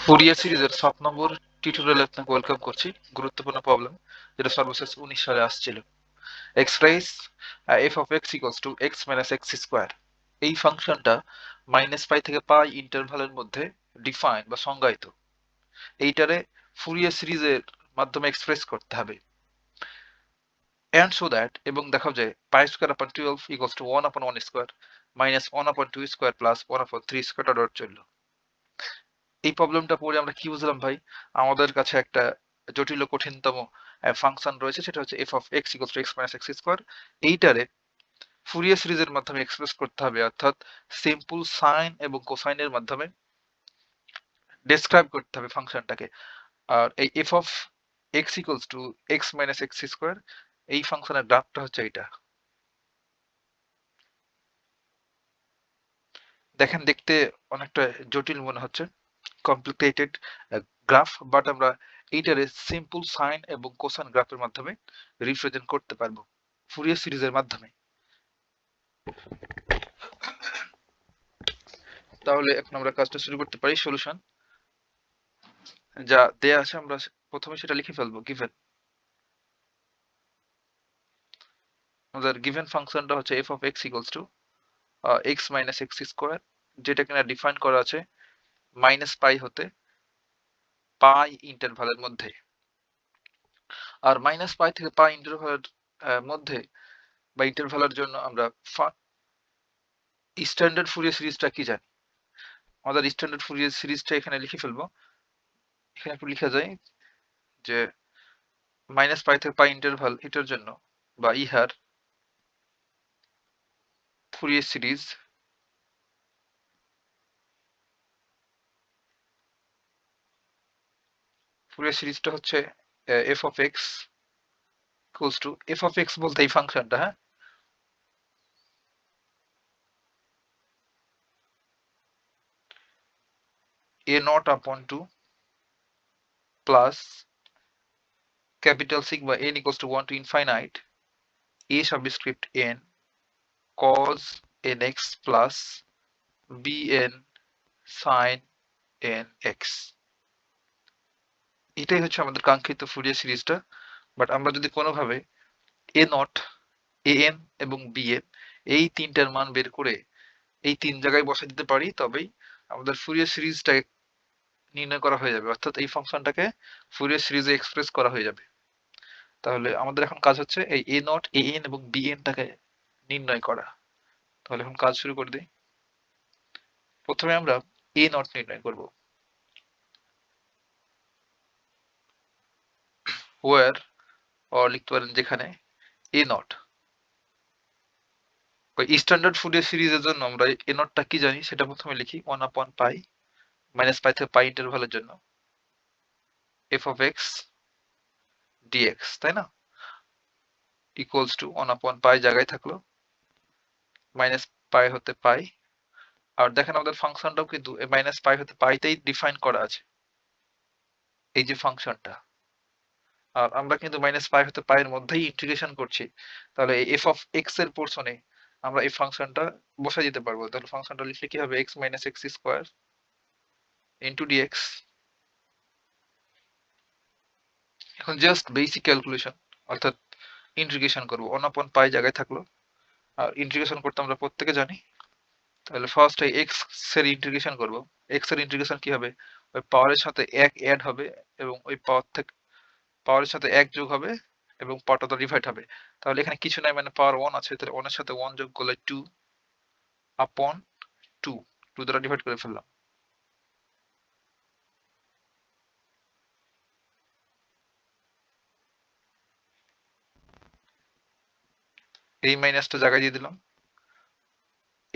Fourier সিরিজের 7 নম্বর টিউটোরিয়ালে আপনাকে ওয়েলকাম করছি। গুরুত্বপূর্ণ প্রবলেম যেটা সর্বশেষ 19 সালে আসছিল। Express F of x equals to x minus x square. এই ফাংশনটা মাইনাস পাই থেকে পাই ইন্টারভালের মধ্যে ডিফাইন বা সংজ্ঞায়িত। এইটারে ফুরিয়ার সিরিজের মাধ্যমে এক্সপ্রেস করতে হবে। অ্যান্ড সো দ্যাট এবং দেখাও যায় পাই স্কোয়ার আপন 12 ইকুয়ালস টু 1 আপন 1 স্কোয়ার মাইনাস 1 আপন 2 স্কোয়ার প্লাস 1 আপন 3 স্কোয়ার ডট চলল। এই প্রবলেমটা পড়ে আমরা কি বুঝলাম ভাই? আমাদের কাছে একটা জটিল ও কঠিনতম ফাংশন রয়েছে, সেটা হচ্ছে f of x equals to x minus x square. এইটারে ফুরিয়ার সিরিজের মাধ্যমে এক্সপ্রেস করতে হবে, অর্থাৎ সিম্পল সাইন এবং কোসাইনের মাধ্যমে ডেসক্রাইব করতে হবে ফাংশনটাকে। আর এই F of x equals to x minus x square, এই ফাংশনের গ্রাফটা হচ্ছে এইটা। দেখেন, দেখতে অনেকটা জটিল মনে হচ্ছে, কমপ্লিকেটেড গ্রাফ, বাট আমরা এইটারে সিম্পল সাইন এবং কোসাইন গ্রাফের মাধ্যমে রিপ্রেজেন্ট করতে পারবো ফুরিয়ার সিরিজের মাধ্যমে। তাহলে এখন আমরা কাজটা শুরু করতে পারি। সলিউশন যা দেয়া আছে আমরা প্রথমে সেটা লিখে ফেলবো। গিভেন আমাদের গিভেন ফাংশনটা হচ্ছে f of x equals to x minus x square, যেটা কিনা ডিফাইন করা আছে মাইনাস পাই হতে পাই ইন্টারভালের মধ্যে। আর মাইনাস পাই থেকে পাই ইন্টারভালের মধ্যে বা ইন্টারভালের জন্য আমরা স্ট্যান্ডার্ড ফুরিয়ার সিরিজটা কি জানি? আমাদের স্ট্যান্ডার্ড ফুরিয়ার সিরিজটা এখানে লিখে ফেলবো। এখানে একটু লিখা যায় যে মাইনাস পাই থেকে পাই ইন্টারভাল এটার জন্য বা ইহার ফুরিয়ার সিরিজ ফুরিয়ার সিরিজটা হচ্ছে f of x equals to f of x বলতে এই ফাংশনটা, হ্যাঁ, a naught upon two plus capital sigma n equals to 1 to infinite a subscript n cos nx plus bn sin nx। এটাই হচ্ছে আমাদের কাঙ্ক্ষিত ফুরিয়ার সিরিজটা। বাট আমরা যদি কোনোভাবে এ নট, এ এন এবং বি এন এই তিনটার মান বের করে এই তিন জায়গায় বসে দিতে পারি, তবেই আমাদের ফুরিয়ার সিরিজটা নির্ণয় করা হয়ে যাবে, অর্থাৎ এই ফাংশনটাকে ফুরিয়ার সিরিজে এক্সপ্রেস করা হয়ে যাবে। তাহলে আমাদের এখন কাজ হচ্ছে এই এ নট, এ এন এবং বি এনটাকে নির্ণয় করা। তাহলে এখন কাজ শুরু করে দিই। প্রথমে আমরা এ নট নির্ণয় করব। ওয়ার অর লিখতে পারেন যেখানে এ নট, ওই স্ট্যান্ডার্ড ফুরিয়ার সিরিজের জন্য আমরা এ নটটা কি জানি সেটা প্রথমে লিখি। 1 আপন পাই মাইনাস পাই থেকে পাই ইন্টারভালের জন্য এফ অফ এক্স ডিএক্স, তাই না, ইকুয়ালস টু 1 আপন পাই জায়গায় থাকলো মাইনাস পাই হতে পাই। আর দেখেন আমাদের ফাংশনটাও কিন্তু মাইনাস পাই হতে পাইতেই ডিফাইন করা আছে, এই যে ফাংশনটা। আর আমরা কিন্তু মাইনাস পাই হতে পাই এর মধ্যেই ইন্টিগ্রেশন করছি। তাহলে এই এফ অফ এক্স এর পোর্শনে আমরা এই ফাংশনটা বসাই দিতে পারবো। তাহলে ফাংশনটা লিখলে কি হবে? X minus x square into dx. এখন জাস্ট বেসিক ক্যালকুলেশন, অর্থাৎ ইন্টিগ্রেশন করবো। 1 আপন পাই জায়গায় থাকলো, আর ইন্টিগ্রেশন করতে আমরা প্রত্যেকে জানি। তাহলে ফার্স্ট এই এক্স এর ইন্টিগ্রেশন করবো। এক্স এর ইন্টিগ্রেশন কি হবে? ওই পাওয়ারের সাথে এক অ্যাড হবে এবং ওই পাওয়ার থেকে পাওয়ারের সাথে এক যোগ হবে এবং পাওয়ারটা তো ডিভাইড হবে। তাহলে এখানে কিছু নাই, মানে পাওয়ার 1 আছে, তাহলে 1 এর সাথে 1 যোগ করলে 2 আপন 2, 2 দ্বারা ডিভাইড করে ফেললাম। এই মাইনাসটা জায়গায় দিয়ে দিলাম।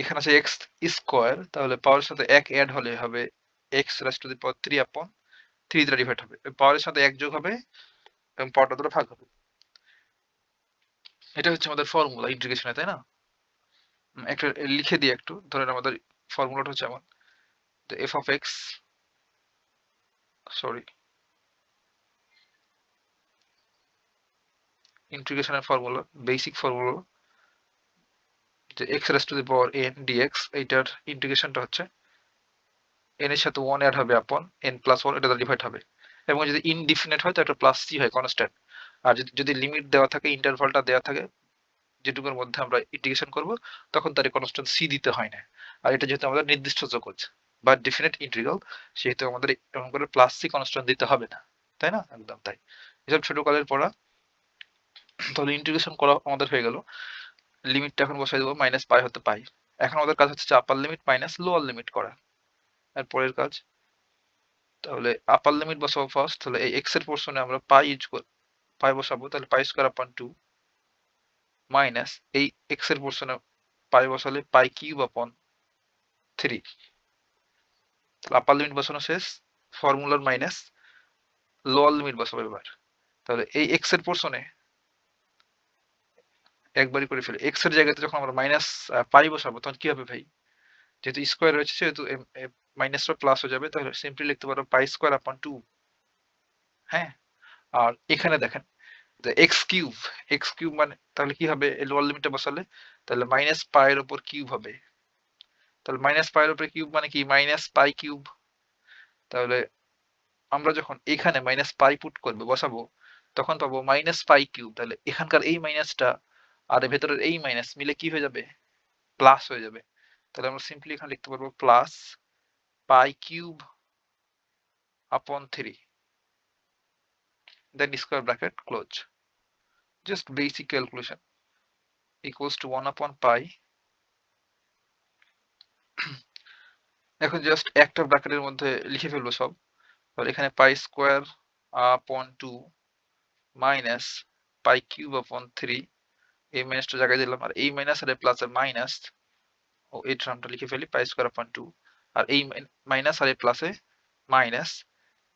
এখানে আছে এক্স স্কোয়ার, তাহলে পাওয়ারের সাথে এক অ্যাড হলে হবে এক্স রাইজ টু দি পাওয়ার 3 আপন 3 দ্বারা ডিভাইড হবে। পাওয়ারের সাথে এক যোগ হবে এবং পাওয়ারটা দ্বারা ভাগ হবে। এটা হচ্ছে আমাদের ফর্মুলা ইন্টিগ্রেশনে, তাই না? একটা লিখে দিই একটু। ধরেন আমাদের ফর্মুলাটা হচ্ছে এমন, এফ অফ এক্স, সরি, ইন্টিগ্রেশনের ফর্মুলা, বেসিক ফর্মুলা, যে x raise to the power n dx, এইটার ইন্টিগ্রেশনটা হচ্ছে n এর সাথে 1 অ্যাড হবে আপন n প্লাস 1, এটা ডিভাইড হবে। এবং যদি ইনডিফিনিট হয় তো একটা প্লাস c হয়, কনস্ট্যান্ট। আর যদি লিমিট দেওয়া থাকে, ইন্টারভালটা দেওয়া থাকে যেটুকুর মধ্যে আমরা ইন্টিগ্রেশন করব, তখন তার কনস্ট্যান্ট c দিতে হয় না। আর এটা যেহেতু আমাদের নির্দিষ্ট যোগজ বা ডেফিনিট ইন্টিগ্রাল, সেহেতু আমাদের এরকম করে প্লাস c কনস্ট্যান্ট দিতে হবে না, তাই না? একদম তাই। এসব ছোট কালের পড়া। তাহলে ইন্টিগ্রেশন করা আমাদের হয়ে গেল। লিমিটটা এখন বসাই দেবো মাইনাস পাই হতে পাই। এখন আমাদের কাজ হচ্ছে আপার লিমিট মাইনাস লোয়ার লিমিট করা। আর পরের কাজ, তাহলে আপার লিমিট বসাবো ফার্স্ট। তাহলে এই এক্স এর পোর্শনে আমরা পাই বসাবো, তাহলে পাই স্কোয়ার আপন 2 মাইনাস এই এক্স এর পোর্শনে পাই বসালে পাই কিউব আপন 3। তাহলে আপার লিমিট বসানো শেষ, ফর্মুলার মাইনাস লোয়ার লিমিট বসাবো এবার। তাহলে এই এক্স এর পোর্শনে একবারই করে ফেলি। এক্স এর জায়গাতে যখন আমরা মাইনাস পাই বসাবো তখন কি হবে ভাই? যেহেতু স্কোয়ার রয়েছে সেহেতু মাইনাসটা প্লাস হয়ে যাবে, তাহলে সিম্পলি লিখতে পারো পাই স্কোয়ার আপন 2। হ্যাঁ, আর এখানে দেখেন এক্স কিউব মানে তাহলে কি হবে? লোয়ার লিমিটটা বসালে তাহলে মাইনাস পাই এর উপর কিউব হবে। তাহলে মাইনাস পাই এর উপর কিউব মানে কি? Minus pi cube. তাহলে আমরা যখন এখানে মাইনাস পাই পুট করবো বসাবো, তখন পাবো মাইনাস পাই কিউব। তাহলে এখানকার এই মাইনাসটা আর এর ভেতরের এই মাইনাস মিলে কি হয়ে যাবে? প্লাস হয়ে যাবে। তাহলে আমরা সিম্পলি এখানে লিখতে পারবো plus pi cube upon 3, then square bracket close. Just basic calculation equals to 1 upon pi. এখন জাস্ট একটা ব্র্যাকেটের মধ্যে লিখে ফেলবো সব। তাহলে এখানে পাই স্কোয়ার আপন 2 মাইনাস পাই কিউব আপন 3, এই মাইনাসটা জায়গায় দিলাম, আর এই মাইনাস আর প্লাস এর মাইনাস, ও এই টার্মটা লিখে ফেলি পাই স্কোয়ার আপন 2, আর এই মাইনাস আর প্লাসে মাইনাস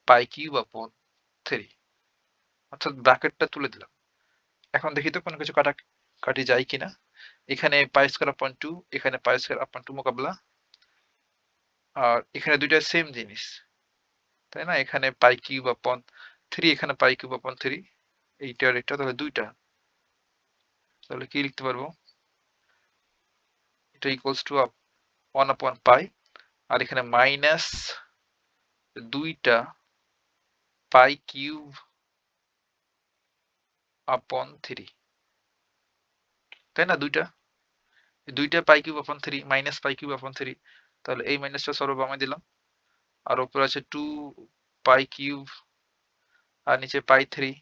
পাই কিউব আপন 3, অর্থাৎ ব্র্যাকেটটা তুলে দিলাম। এখন দেখি তো কোনো কিছু কাটি যায় কিনা। এখানে পাই স্কোয়ার আপন 2, এখানে পাই স্কোয়ার আপন 2 মোকাবেলা, আর এখানে দুইটা সেম জিনিস, তাই না? এখানে পাই কিউব আপন 3, এখানে পাই কিউব আপন 3, এইটা আর এটা, তাহলে দুইটা। তাহলে কি লিখতে পারবো? এটা ইকুয়ালস টু 1 আপন পাই, আর এখানে মাইনাস দুইটা পাই কিউব আপন 3, তাই না? দুইটা পাই cube upon 3 minus pi cube upon 3, তাহলে এই মাইনাসটা সর্ববামে দিলাম, আর উপরে আছে 2 পাই কিউব আর নিচে পাই 3,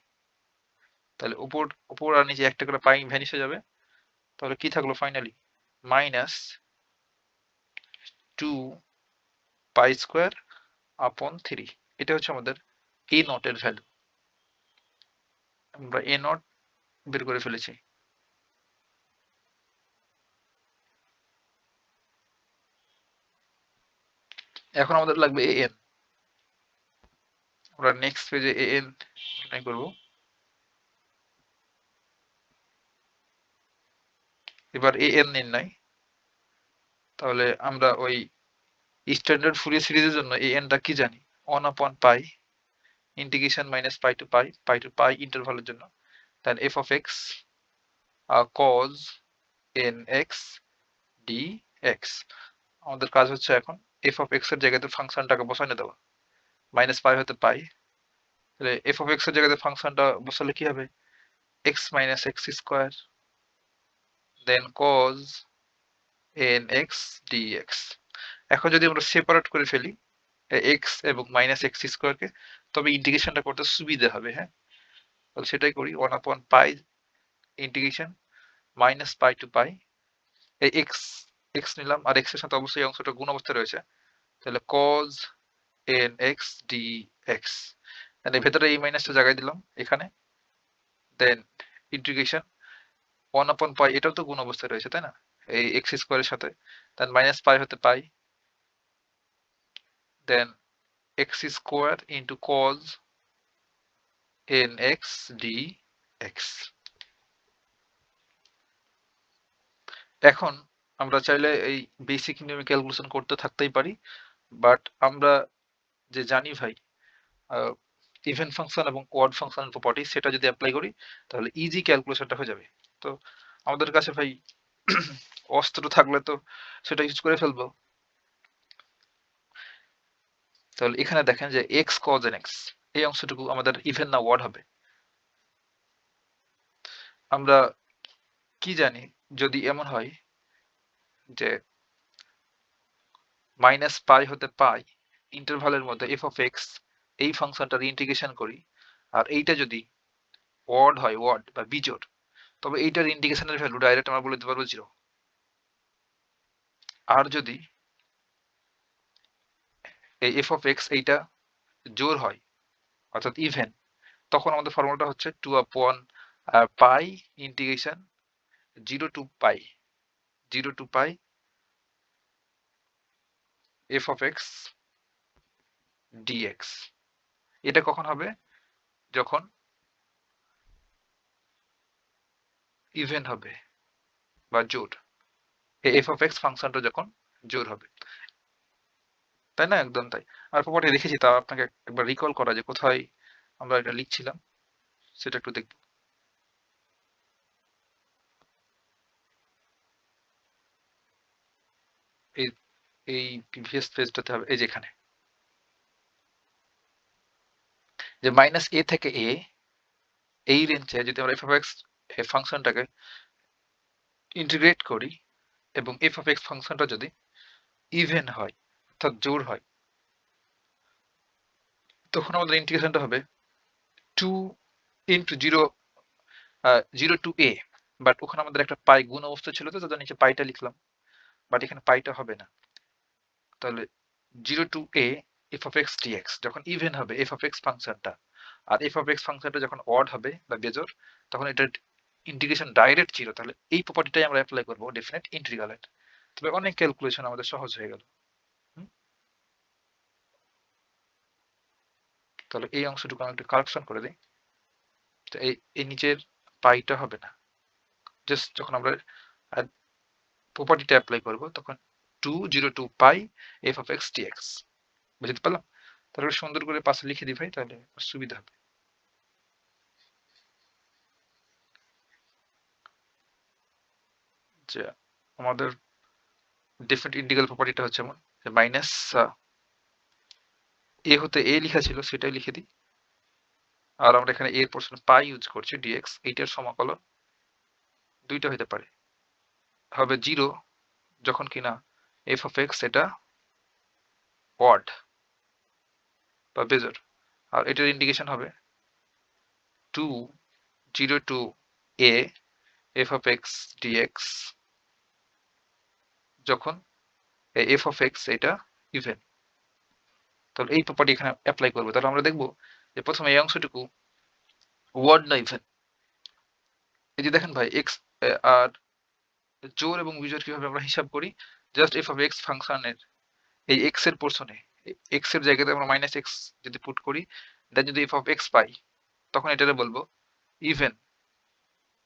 তাহলে উপর আর নিচে একটা করে পাই ভ্যানিশ হয়ে যাবে। তাহলে কি থাকলো ফাইনালি? মাইনাস 2 পাই স্কোয়ার আপন 3। এটা হচ্ছে আমাদের এ নট এর ভ্যালু। আমরা এ নট বের করে ফেলেছি। এখন আমাদের লাগবে এ এন। আমরা নেক্সট পেজে এ এন নির্ণয় করব। এবার এ এন নির্ণয়। তাহলে আমরা ওই স্ট্যান্ডার্ড ফুরিয়ার সিরিজের জন্য এ এনটা কি জানি? 1 upon pi integration minus pi to pi ইন্টারভালের জন্য, then f of x cos n x d x. আমাদের কাজ হচ্ছে এখন এফ অফ এক্স এর জায়গাতে ফাংশনটাকে বসানো দেওয়া। মাইনাস পাই হতে পাই, তাহলে এফ অফ এক্স এর জায়গাতে ফাংশনটা বসালে কি হবে? X minus x square then cos n x dx. এখন যদি আমরা সেপারেট করে ফেলি এক্স এবং মাইনাস এক্স স্কোয়ারকে, তবে ইন্টিগ্রেশনটা করতে সুবিধা হবে। হ্যাঁ, তাহলে সেটাই করি। 1 upon pi integration minus pi to pi, এই এক্স এক্স নিলাম, আর এক্স এর সাথে অবশ্যই এই অংশটা গুণ অবস্থায় রয়েছে, তাহলে cos n x dx, এর ভেতরে এই মাইনাসটা জায়গায় দিলাম এখানে, দেন ইন্টিগ্রেশন 1 আপন পাই, এটাও তো গুণ অবস্থায় রয়েছে তাই না, এই এক্স স্কোয়ারের সাথে, দেন মাইনাস পাই হতে pi, then x square into cos n x dx। এখন আমরা চাইলে এই বেসিক নিয়মে ক্যালকুলেশন করতে থাকতেই পারি, বাট আমরা যে জানি ভাই ইভেন ফাংশন এবং কোয়াড ফাংশন প্রপার্টি, সেটা যদি অ্যাপ্লাই করি তাহলে ইজি ক্যালকুলেশনটা হয়ে যাবে। তো আমাদের কাছে ভাই অস্ত্র থাকলে তো সেটা ইউজ করে ফেলবো। তাহলে এখানে দেখেন যে x cos n x এই অংশটুকু আমাদের ইভেন না ওয়াড হবে। আমরা কি জানি যদি এমন হয় যে মাইনাস পাই হতে পাই ইন্টারভালের মধ্যে এফ অফ এক্স এই ফাংশনটার ইন্টিগ্রেশন করি, আর এইটা যদি ওয়াড হয়, ওয়াড বা বিজোড়, তবে এইটার ইন্টিগ্রেশনের ভ্যালু ডাইরেক্ট আমরা বলে দিতে পারবো 0। আর যদি এই এফ অফ এক্স এইটা জোড় হয় অর্থাৎ ইভেন, তখন আমাদের ফর্মুলাটা হচ্ছে pi integration 0 to pi f of x dx. এটা কখন হবে? যখন ইভেন হবে বা জোড়, এই এফ অফ এক্স ফাংশনটা যখন জোড় হবে, তাই না? একদম তাই। আর প্রপার্টি লিখেছি, তা আপনাকে একবার রিকল করা যে কোথায় আমরা এটা লিখছিলাম সেটা একটু দেখব। এই এই প্রিভিয়াস পেজটাতে হবে, এই যে এখানে, যে মাইনাস এ থেকে এ এই রেঞ্জে যদি আমরা এফ অফ এক্স ফাংশনটাকে ইন্টিগ্রেট করি এবং এফ অফ এক্স ফাংশনটা যদি ইভেন হয় অর্থাৎ জোড় হয়, তখন আমাদের ইন্টিগ্রেশনটা হবে 2 ইন্টু 0 to a, বাট ওখানে আমাদের একটা পাই গুণ অবস্থা ছিল, তো তাদের নিচে পাইটা লিখলাম, বাট এখানে পাইটা হবে না। তাহলে 0 to a f of x dx যখন ইভেন হবে এফ অফ এক্স ফাংশনটা, আর এফ অফ এক্স ফাংশনটা যখন অড হবে বা বেজোড়, তখন এটা ইন্টিগ্রেশন ডাইরেক্ট 0। তাহলে এই প্রপার্টিটাই আমরা অ্যাপ্লাই করবো ডেফিনেট ইন্টিগ্রালের। তবে অনেক ক্যালকুলেশন আমাদের সহজ হয়ে গেল। তাহলে এই অংশটুকু আমি একটু কারেকশন করে দিই। তো এই নিচের পাইটা হবে না, জাস্ট যখন আমরা প্রপার্টিটা অ্যাপ্লাই করব তখন 2 0 to pi f of x dx. বুঝতে পারলাম? তাহলে সুন্দর করে পাশে লিখে দিই ভাই, তাহলে সুবিধা হবে। যে আমাদের ডিফারেন্ট ইন্টিগ্রাল প্রপার্টিটা হচ্ছে এমন যে মাইনাস এ হতে এ লেখা ছিল সেটাই লিখে দিই, আর আমরা এখানে এর পোর্শন পাই ইউজ করছি ডিএক্স, এইটার সমাকলন দুইটা হতে পারে, হবে 0 যখন কিনা এফ অফ এক্স এটা অড বা বেজোড়, আর এটার ইন্টিগ্রেশন হবে 2 0 to a f of x dx যখন এফ অফ এক্স এটা ইভেন। তাহলে এই প্রপার্টি এখানে অ্যাপ্লাই করবো। তাহলে আমরা দেখবো যে প্রথমে এই অংশটুকু ওয়ার্ড না ইভেন। এই যে দেখেন ভাই এক্স আর জোড় এবং বিজোড় কিভাবে আমরা হিসাব করি, জাস্ট এফ অফ এক্স ফাংশনের এই এক্স এর পোর্শনে এক্স এর জায়গাতে আমরা মাইনাস এক্স যদি পুট করি, দেন যদি এফ অফ এক্স পাই তখন এটারে বলবো ইভেন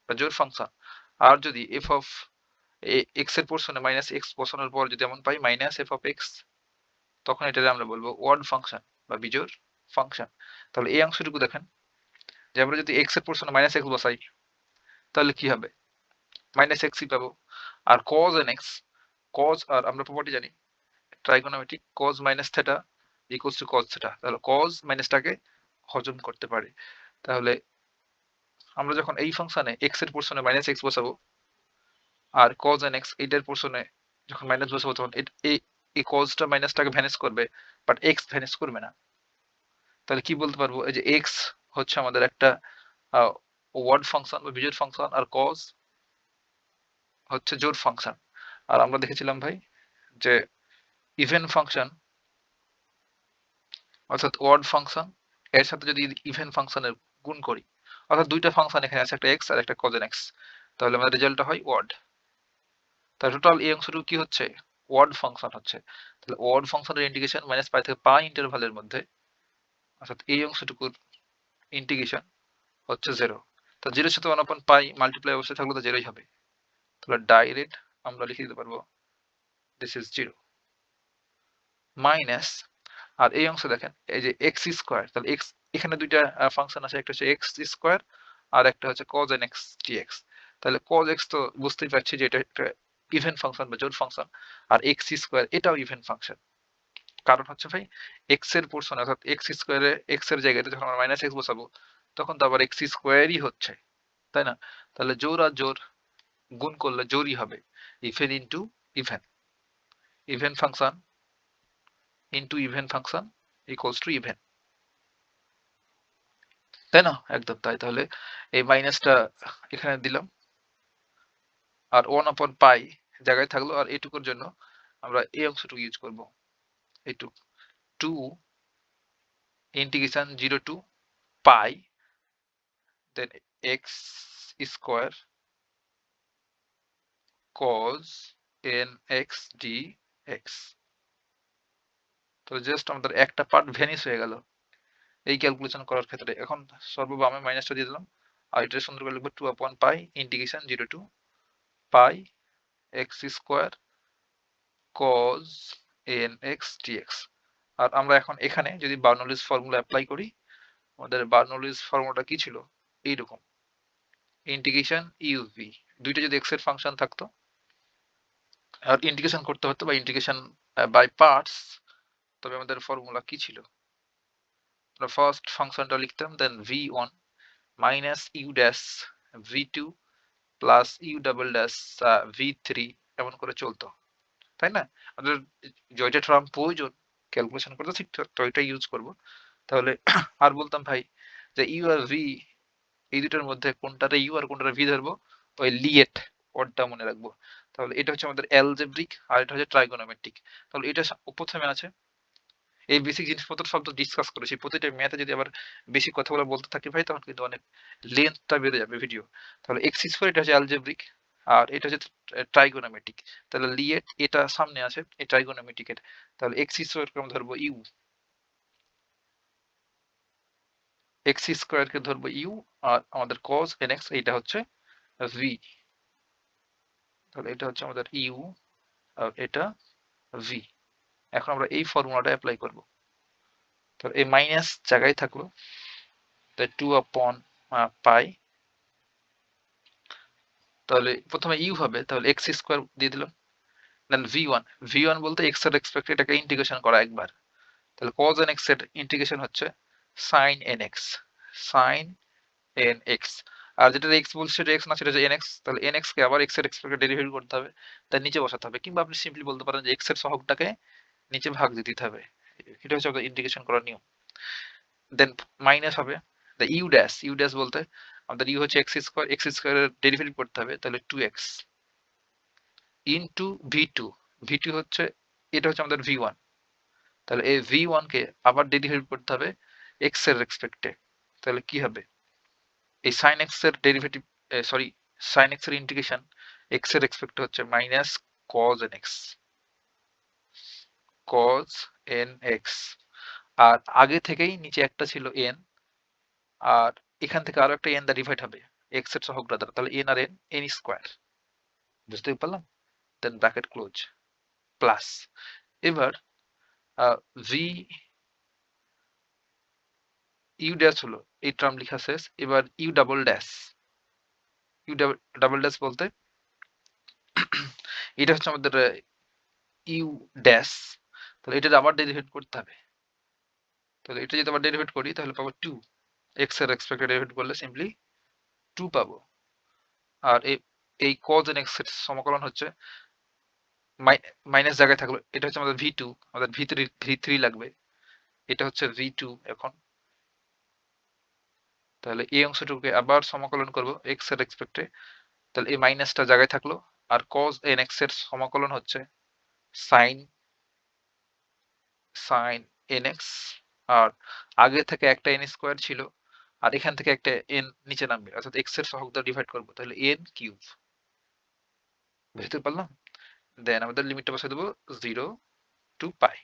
বা জোড় ফাংশন। আর যদি এফ অফ এক্স এর পোর্শনে মাইনাস এক্স বসানোর পর যদি এমন পাই মাইনাস এফ অফ এক্স, তখন এটারে আমরা বলবো ওয়ার্ড ফাংশন বা বিজোড় ফাংশন। তাহলে এই অংশটুকু দেখেন যে আমরা যদি এক্স এর পোর্শনে মাইনাস এক্স বসাই তাহলে কি হবে, মাইনাস এক্সই পাবো। আর cos nx, cos, আর আমরা প্রপার্টি জানি trigonometric cos minus theta equals to cos theta, তাহলে cos মাইনাসটাকে হজম করতে পারে। তাহলে আমরা যখন এই ফাংশনে x এর পোর্শনে মাইনাস এক্স বসাবো আর cos nx এইটার পোর্শনে যখন মাইনাস বসাবো, তখন এই cosটা মাইনাসটাকে ভ্যানিশ করবে, বাট x ভ্যানিশ করবে না। তাহলে কি বলতে পারবো, এই যে x হচ্ছে আমাদের একটা ওয়ার্ড ফাংশন বা বিজোড় ফাংশন, আর cos হচ্ছে জোড় ফাংশন। আর আমরা দেখেছিলাম ভাই যে ইভেন ফাংশন অর্থাৎ ওয়ার্ড ফাংশন এর সাথে যদি ইভেন ফাংশনের গুণ করি, অর্থাৎ দুইটা ফাংশন এখানে আছে, একটা এক্স আর একটা cos nx, তাহলে আমাদের রেজাল্টটা হয় ওয়ার্ড। তাহলে টোটাল এই অংশটুকু কি হচ্ছে, ওয়ার্ড ফাংশন হচ্ছে। তাহলে ওয়ার্ড ফাংশনের ইন্টিগ্রেশন মাইনাস পাই থেকে পাই ইন্টারভালের মধ্যে, অর্থাৎ এই অংশটুকুর ইন্টিগ্রেশন হচ্ছে 0। তো 0 সাথে 1/পাই মাল্টিপ্লাই অবস্থায় থাকলে তো 0ই হবে। তাহলে ডাইরেক্ট আমরা লিখে দিতে পারবো দিস ইজ 0 মাইনাস, আর এই অংশ দেখেন এই যে এক্স স্কোয়ার, তাহলে এক্স এখানে দুইটা ফাংশন আছে, একটা হচ্ছে এক্স স্কোয়ার আর একটা হচ্ছে cos nx dx। তাহলে cos x তো বুঝতেই পারছি যে এটা একটা ইভেন ফাংশন বা জোড় ফাংশন, আর এক্স স্কোয়ার এটাও ইভেন ফাংশন। কারণ হচ্ছে ভাই এক্স এর পোর্শন অর্থাৎ এক্স স্কোয়ারে এক্স এর জায়গাতে যখন আমরা মাইনাস এক্স বসাবো তখন তো আবার এক্স স্কোয়ারই হচ্ছে, তাই না? তাহলে জোর আর জোর গুণ করলে জোরই হবে। Even into even, even function into even function equals to even, তাই না? একদম তাই। তাহলে এই মাইনাসটা এখানে দিলাম আর 1/পাই জায়গায় থাকলো, আর এটুকুর জন্য আমরা এই অংশটুকু ইউজ করব, এইটুকু 2 integration 0 to pi then x square cos nx dx। তো জাস্ট আমাদের একটা পার্ট ভ্যানিশ হয়ে গেল এই ক্যালকুলেশন করার ক্ষেত্রে। এখন সর্ববামে মাইনাসটা দিয়ে দিলাম আর এটা সুন্দর করে লিখবো pi integration 0 to pi x square cos nx dx। আর আমরা এখন এখানে যদি বার্নৌলিস ফর্মুলা অ্যাপ্লাই করি, আমাদের বার্নৌলিস ফর্মুলাটা কি ছিল, এইরকম ইন্টিগ্রেশন ইউভি, দুইটা যদি এক্স এর ফাংশন থাকতো আর ইন্টিগ্রেশন করতে হতো বা ইন্টিগ্রেশন বাই পার্টস, তবে আমাদের ফর্মুলা কি ছিল, আমরা ফার্স্ট ফাংশনটা লিখতাম then v1 minus u dash v2 plus u double dash v3 এমন করে চলতো, তাই না? আমাদের জয়টা টার্ম প্রয়োজন ক্যালকুলেশন করতে, ঠিক তো ওইটাই ইউজ করব। তাহলে আর বলতাম ভাই যে ইউ আর ভি এই দুটোর মধ্যে কোনটাতে ইউ আর কোনটাতে ভি ধরবো, ওই লিয়েট ওয়ার্ডটা মনে রাখবো। তাহলে এটা হচ্ছে আমাদের অ্যালজেব্রিক আর এটা হচ্ছে ট্রাইগোনোমেট্রিক। তাহলে এটা প্রথমে আছে, এই বেসিক জিনিসপত্র সব তো ডিসকাস করেছি। প্রতিটা ম্যাথে যদি আবার বেশি কথাগুলো বলতে থাকি ভাই তখন কিন্তু অনেক লেন্থটা বেড়ে যাবে ভিডিও। তাহলে এক্স স্কোয়ার এটা হচ্ছে অ্যালজেব্রিক আর এটা হচ্ছে ট্রাইগোনোমেট্রিক। তাহলে লিয়েট এটা সামনে আছে এই ট্রাইগোনোমেট্রিকের। তাহলে এক্স স্কোয়ারকে আমরা ধরবো ইউ, এক্স স্কোয়ারকে ধরবো ইউ আর আমাদের cos nx এইটা হচ্ছে ভি। তাহলে এটা হচ্ছে আমাদের ইউ আর এটা ভি। এখন আমরা এই ফর্মুলাটা অ্যাপ্লাই করব। তাহলে এই মাইনাস জায়গায় থাকলো, তাই 2/পাই, তাহলে প্রথমে ইউ হবে, তাহলে এক্স স্কোয়ার দিয়ে দিলাম দেন ভি1, ভি1 বলতে এক্স এর রেসপেক্টে এটাকে ইন্টিগ্রেশন করা একবার। তাহলে cos nx এর ইন্টিগ্রেশন হচ্ছে sin nx, sin nx। আর যেটা এক্স বলছে সেটা এক্স না, সেটা হচ্ছে nx। তাহলে nx কে আবার এক্স এর রেসপেক্টে ডেরিভেটিভ করতে হবে, তার নিচে বসাতে হবে, কিংবা আপনি সিম্পলি বলতে পারেন যে এক্স এর সহগটাকে নিচে ভাগ দিয়ে দিতে হবে। এটা হচ্ছে আমাদের ইন্টিগ্রেশন করার নিয়ম। দেন মাইনাস হবে ইউ ড্যাশ, ইউ ড্যাশ বলতে আমাদের ইউ হচ্ছে এক্স স্কোয়ার, এক্স স্কোয়ারের ডেরিভেটিভ করতে হবে, তাহলে 2x ইনটু ভি2, ভি2 হচ্ছে এটা হচ্ছে আমাদের ভি1। তাহলে এই ভি1 কে আবার ডেরিভেটিভ করতে হবে এক্স এর রেসপেক্টে। তাহলে কি হবে, এই সাইন এক্স এর ডেরিভেটিভ, সরি সাইন এক্স এর ইন্টিগ্রেশন এক্স এর রেসপেক্টে হচ্ছে minus cos nx, cos nx। আর আগে থেকেই নিচে একটা ছিল n, আর এখান থেকে আরো একটা n দা ডিভাইড হবে এক্স এর সহগটা দ্বারা, তাহলে n আর n, n স্কোয়ার। বুঝতে পারলাম? দেন ব্র্যাকেট ক্লোজ প্লাস। এবার ভি ইউ ড্যাশ হলো এই টার্ম লেখা শেষ। এবার you double dash, u double dash বলতে এটা হচ্ছে আমাদের ইউ ড্যাশ, তাহলে এটা আবার ডেরিভেট করতে হবে। তাহলে এটা যদি আবার ডেরিভেট করি তাহলে পাবো 2, এক্স এর রেসপেক্টে ডেরিভেট করলে সিম্পলি 2 পাবো। আর এই cos nx এর সমাকলন হচ্ছে মাইনাস জায়গায় থাকলো, এটা হচ্ছে আমাদের ভি2, আমাদের ভি3 লাগবে, এটা হচ্ছে ভি2 এখন। তাহলে এই অংশটুকুকে আবার সমাকলন করব এক্স এর রেসপেক্টে, তাহলে এই মাইনাসটা জায়গায় থাকলো। আর cos nx এর সমাকলন হচ্ছে sin sin nx, আর আগে থেকে একটা n স্কোয়ার ছিল আর এখান থেকে একটা n নিচে নামবে, অর্থাৎ x এর সহগ দ্বারা ডিভাইড করবো, তাহলে n কিউব। বুঝতে পারলাম? দেন আমাদের লিমিটটা বসাই দেবো 0 to pi.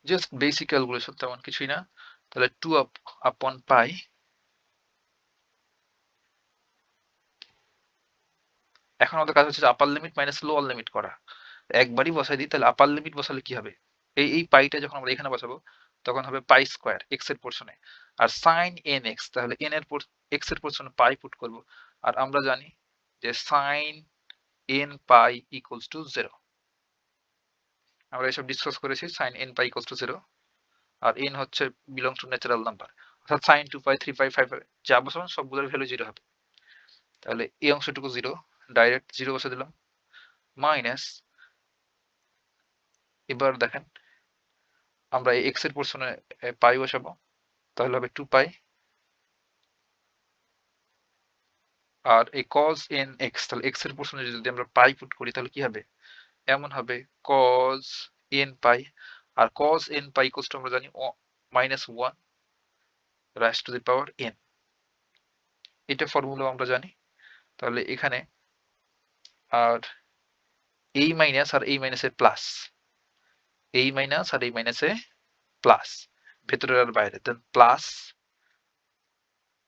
Just basic calculation, তেমন কিছুই না। তাহলে 2/পাই এখন আমাদের কাজ হচ্ছে আপার লিমিট মাইনাস লোয়ার লিমিট করা। একবারই বসাই দিই, তাহলে আপার লিমিট বসালে কি হবে, এই পাইটা যখন আমরা এখানে বসাবো তখন হবে পাই স্কোয়ার এক্স এর পোর্শনে, আর সাইন এন এক্স, তাহলে এন এর এক্স এর পোর্শনে পাই পুট করব। আর আমরা জানি যে sign n pi equals to 0। আমরা এসব ডিসকাস করেছি। sin n pi equals to 0 আর n হচ্ছে belongs to ন্যাচারাল নাম্বার, অর্থাৎ sin 2 pi 3 pi 5 pi যা বসাবেন সবগুলোর ভ্যালু 0 হবে। তাহলে এই অংশটুকু 0, ডাইরেক্ট 0 বসে দিলাম, মাইনাস, এবার দেখেন আমরা এই x এর পোরশনে পাই বসাবো, তাহলে হবে 2 pi, আর এই cos n x, তাহলে x এর পোরশনে যদি আমরা পাই পুট করি তাহলে কি হবে, এমন হবে cos n pi, R cos n pi equals to আমরা জানি -1 raise to the power n, এটা ফর্মুলা আমরা জানি। তাহলে এখানে আর এই মাইনাস আর এই মাইনাসে প্লাস, এই মাইনাস আর এই মাইনাসে প্লাস, ভেতরে আর বাইরে, দেন প্লাস,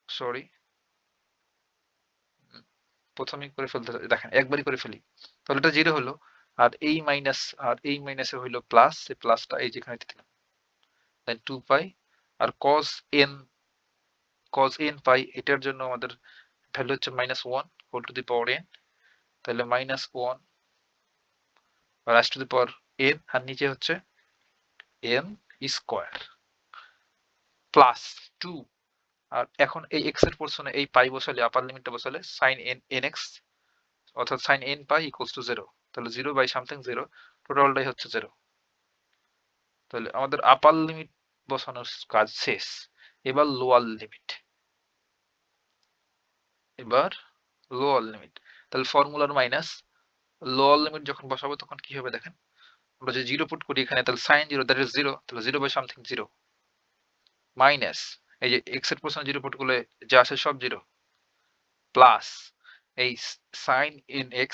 সরি প্রথমেই করে ফেলতে, দেখেন একবারই করে ফেলি, তাহলে এটা 0 হলো, আর এই মাইনাস আর এই মাইনাসে হইলো প্লাস, এই প্লাসটা এই যেখানে দিলাম, দেন 2 পাই, আর cos n পাই এটার জন্য আমাদের ভ্যালু হচ্ছে -1 whole to the power n, তাহলে -1 raise to the power n, আর নিচে হচ্ছে n স্কয়ার প্লাস 2, আর এখন এই x এর পোরশনে এই পাই বসালে, আপার লিমিটটা বসালে sin nx, অর্থাৎ sin n pi equals to 0, তাহলে 0 বাই সামথিং 0, টোটালটাই হচ্ছে 0। তাহলে আমাদের আপার লিমিট বসানোর কাজ শেষ, এবার লোয়ার লিমিট, এবার লোয়ার লিমিট, তাহলে ফর্মুলার মাইনাস, লোয়ার লিমিট যখন বসাবো তখন কি হবে দেখেন, আমরা যে 0 পুট করি এখানে, তাহলে sin 0 দ্যাট ইজ 0, তাহলে 0 বাই সামথিং 0, মাইনাস এই যে x এর পোরশনে 0 পুট করলে যা আসে সব 0, প্লাস এই sin nx,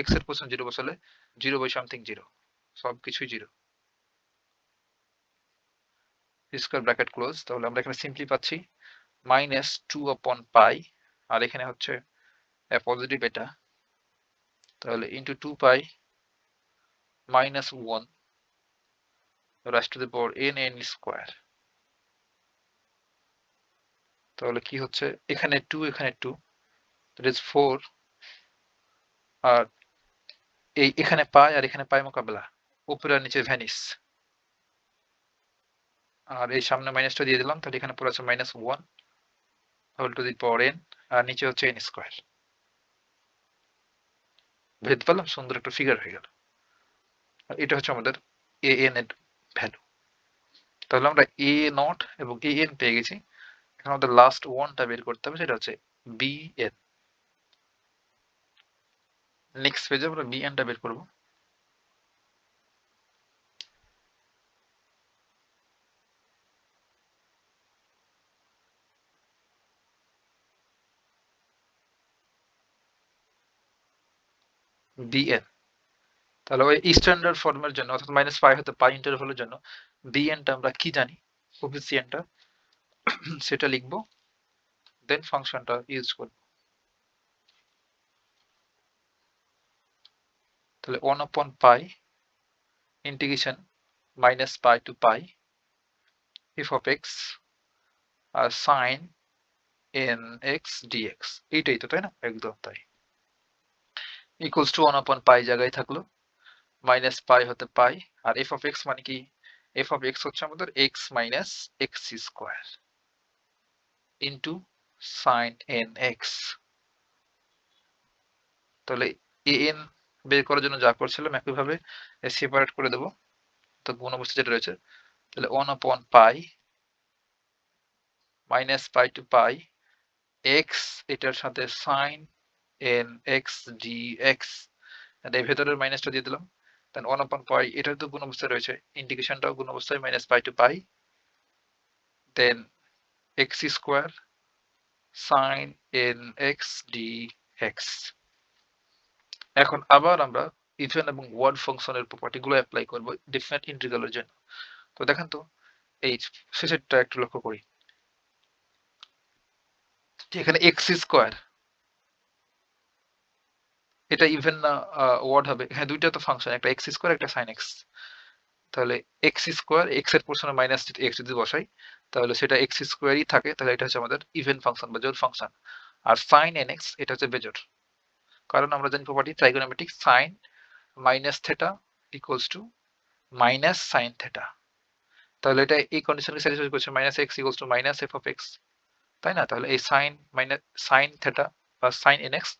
x এর পোরশনে 0 বসালে 0 বাই সামথিং 0, সবকিছুই 0, স্কয়ার ব্র্যাকেট ক্লোজ। তাহলে আমরা এখানে সিম্পলি পাচ্ছি -2/π, আর এখানে হচ্ছে পজিটিভ এটা, তাহলে into 2 pi -1 raise to the power n square. তাহলে কি হচ্ছে, এখানে 2 এখানে 2, দ্যাট ইজ 4, আর এই এখানে পাই আর এখানে পাই মোকাবেলা, উপরে আর নিচে ভ্যানিস, আর এই সামনে মাইনাসটা দিয়ে দিলাম, তাহলে এখানে পুরো আছে -1 whole to the power n, আর নিচে হচ্ছে n স্কয়ার। বুঝতে পারলাম, সুন্দর একটা ফিগার হয়ে গেল। আর এটা হচ্ছে আমাদের an এর ভ্যালু। তাহলে আমরা a নট এবং an পেয়ে গেছি, এখন আমাদের লাস্ট ওয়ানটা বের করতে হবে, সেটা হচ্ছে bn। নেক্সট পেজে আমরা bn টা বের করব। bn, তাহলে ওই স্ট্যান্ডার্ড ফর্মের জন্য, অর্থাৎ -π হতে পাই ইন্টারভ্যালের জন্য bn টা আমরা কি জানি, কোফিসিয়েন্টটা সেটা লিখবো, দেন ফাংশনটা ইউজ করব। তাহলে 1/π integration -π to π f of x আর sin nx dx, এইটাই তো, তাই না? একদম তাই। ইকুয়ালস টু 1/π জায়গায় থাকলো, -π হতে π, আর f of x মানে কি, f of x হচ্ছে আমাদের x minus x square into sin nx। তাহলে an বের করার জন্য যা করছিলাম একইভাবে সেপারেট করে দেব, তো গুণ অবস্থা যেটা রয়েছে, তাহলে 1/π -π to π x, এটার সাথে sin nx dx, আর এই ভেতরের মাইনাসটা দিয়ে দিলাম, দেন 1/π, এটার তো গুণ অবস্থায় রয়েছে, ইন্টিগ্রেশনটাও গুণ অবস্থায়, -π to π, then x square sin nx dx। এখন আবার আমরা ইভেন এবং ওয়ার্ড ফাংশনের প্রপার্টি গুলো অ্যাপ্লাই করব ডিফারেন্ট ইন্টিগ্রালের জন্য। তো দেখেন তো এই শেষেরটা একটু লক্ষ্য করি, এখানে এক্স স্কয়ার, এটা ইভেন না ওয়ার্ড হবে, এখানে দুইটা তো ফাংশন, একটা এক্স স্কয়ার একটা সাইন এক্স, তাহলে এক্স স্কয়ার, এক্স এর পোরশনে মাইনাস এক্স যদি বসাই তাহলে সেটা এক্স স্কয়ারই থাকে, তাহলে এটা হচ্ছে আমাদের ইভেন ফাংশন বা জোড় ফাংশন। আর সাইন এন এক্স এটা হচ্ছে বেজোড়, কারণ আমরা জানি property trigonometric, sine minus theta equals to minus sine theta. তাহলে এটা এই কন্ডিশনকে স্যাটিসফাই করছে, minus x equals to minus f of x, তাই না? তাহলে এই সাইন মাইনাস সাইন থেটা বা সাইন এন এক্স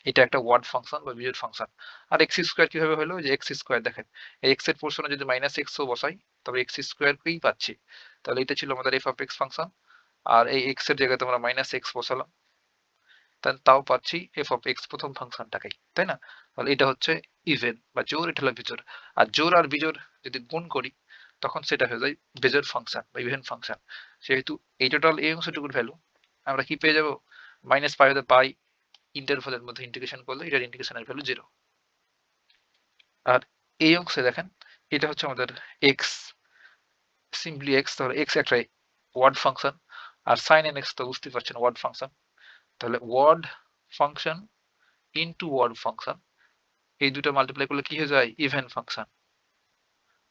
এটা একটা ওয়ার্ড ফাংশন বা বিজোড় ফাংশন। আর এক্স স্কোয়ার কিভাবে হলো, যে এক্স স্কোয়ার দেখেন এই এক্স এর পোর্শনে যদি মাইনাস এক্স ও বসাই তবে এক্স স্কোয়ারকেই পাচ্ছি। তাহলে এটা ছিল আমাদের এফ অফ এক্স ফাংশন, আর এই এক্স এর জায়গায় তোমরা মাইনাস এক্স বসালাম, তাও পাচ্ছি এফ অফ এক্স প্রথম ফাংশনটাকেই, তাই না? তাহলে এটা হচ্ছে ইভেন বা জোড়, এটা হলো বিজোড়। আর জোড় আর বিজোড় যদি গুণ করি তখন সেটা হয়ে যায় বেজোড় ফাংশন বা ইভেন ফাংশন। সেহেতু এই টোটাল এই অংশটুকুর ভ্যালু আমরা কি পেয়ে যাব, মাইনাস পাই হতে পাই ইন্টারভ্যালের মধ্যে ইন্টিগ্রেশন করলে এটার ইন্টিগ্রেশনের ভ্যালু 0। আর এই অংশে দেখেন এটা হচ্ছে আমাদের এক্স, সিম্পলি এক্স, তাহলে এক্স একটা ওয়ার্ড ফাংশন, আর সাইন এন এক্স তো বুঝতে পারছেন ওয়ার্ড ফাংশন। তাহলে odd function into odd function, এই দুটো মাল্টিপ্লাই করলে কি হয়ে যায়, ইভেন ফাংশন।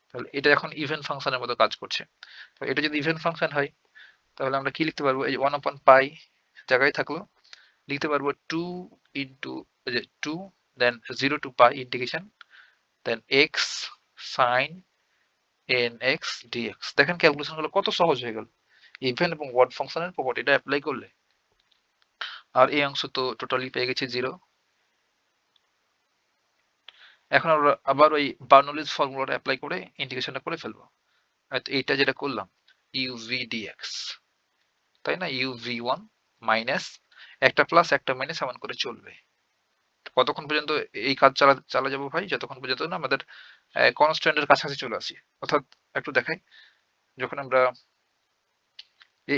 তাহলে এটা এখন ইভেন ফাংশনের মতো কাজ করছে। তো এটা যদি ইভেন ফাংশন হয় তাহলে আমরা কি লিখতে পারবো, এই 1/পাই জায়গায় থাকলো, লিখতে পারবো 2 into 2 then 0 to pi integration then x sine n x dx. দেখেন ক্যালকুলেশন গুলো কত সহজ হয়ে গেল ইভেন এবং ওয়ার্ড ফাংশনের প্রপার্টিটা অ্যাপ্লাই করলে। আর এই অংশ তো টোটালি পেয়ে গেছি 0। এখন আমরা আবার ওই বার্নৌলিজ ফর্মুলাটা অ্যাপ্লাই করে ইন্টিগ্রেশনটা করে ফেলবো। এইটা যেটা করলাম ইউভি ডিএক্স, তাই না, ইউভি ওয়ান মাইনাস একটা প্লাস একটা মাইনাস এমন করে চলবে। কতক্ষণ পর্যন্ত এই কাজ চালা যাবো ভাই, যতক্ষণ পর্যন্ত না আমাদের কনস্ট্যান্টের কাছাকাছি চলে আসি। অর্থাৎ একটু দেখাই, যখন আমরা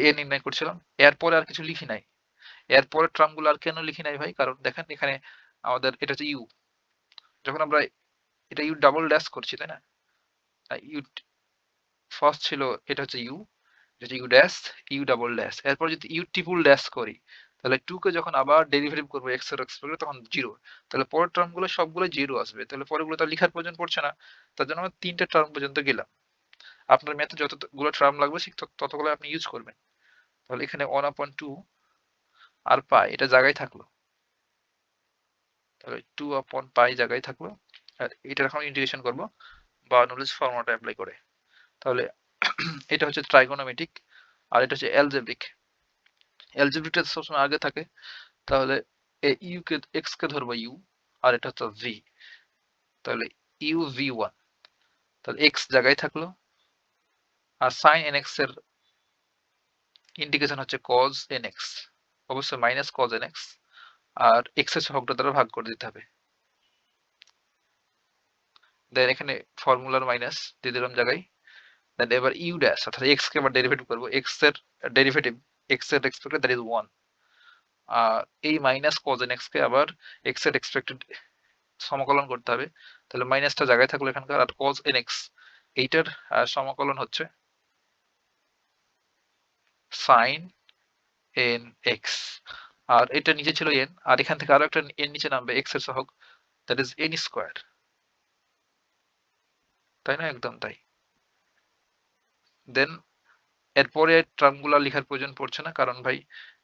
এ নির্ণয় করছিলাম এরপরে আর কিছু লিখি নাই, এরপরের টার্মগুলো আর কেন লিখি নাই ভাই, কারণ দেখেন এখানে আমাদের এটা হচ্ছে ইউ, যখন আমরা এটা ইউ ডাবল ড্যাশ করছি, তাই না, ইউ ফার্স্ট ছিল এটা হচ্ছে ইউ, যেটা u dash u double dash, এরপর যদি ইউ ট্রিপল ড্যাশ করি তাহলে 2 কে যখন আবার ডেরিভেটিভ করবো এক্স এর এক্সপেক্ট তখন 0। তাহলে পরের টার্ম গুলো সবগুলো 0 আসবে, তাহলে পরেরগুলো তো লিখার প্রয়োজন পড়ছে না। তার জন্য আমরা 3টে টার্ম পর্যন্ত গেলাম। আপনার ম্যাথে যতগুলো টার্ম লাগবে ঠিক ততগুলো আপনি ইউজ করবেন। তাহলে এখানে 1/2 আর পাই এটা জায়গায় থাকলো, তাহলে 2/পাই জায়গায় থাকলো। আর এটা এখন ইন্টিগ্রেশন করব বার্নৌলিজ ফর্মুলাটা অ্যাপ্লাই করে। তাহলে এটা হচ্ছে ট্রাইগোনোমেট্রিক আর এটা হচ্ছে অ্যালজেব্রিক। অ্যালজেব্রিকটা সবসময় আগে থাকে, তাহলে ইউ কে এক্স কে ধরবো ইউ, আর এটা হচ্ছে ভি, তাহলে ইউ ভি ওয়ান, তাহলে এক্স জায়গায় থাকলো, আর সাইন এন এক্স এর ইন্টিগ্রেশন হচ্ছে কজ এন এক্স, অবশ্যই মাইনাস কজ এন এক্স, আর এক্স এর সহগটা দ্বারা ভাগ করে দিতে হবে। দেন এখানে ফর্মুলার মাইনাস দিয়ে দিলাম জায়গায়, দেন এবার ইউ ড্যাশ অর্থাৎ এক্স কে আবার ডেরিভেটিভ করবো, এক্স এর ডেরিভেটিভ এক্স এর এক্সপেক্টেড দ্যাট ইজ 1, আর এই মাইনাস কজ এন এক্স কে আবার এক্স এর এক্সপেক্টেড সমাকলন করতে হবে। তাহলে মাইনাসটা জায়গায় থাকলো এখানকার, আর cos nx এইটার সমাকলন হচ্ছে sin nx, আর এটা নিচে ছিল n, আর এখান থেকে আরো একটা n নিচে নামবে x এর সহগ, দ্যাট ইজ n স্কয়ার, তাই না, একদম তাই। দেন এরপরে টার্মগুলো লেখার প্রয়োজন পড়ছে না, কারণ ভাই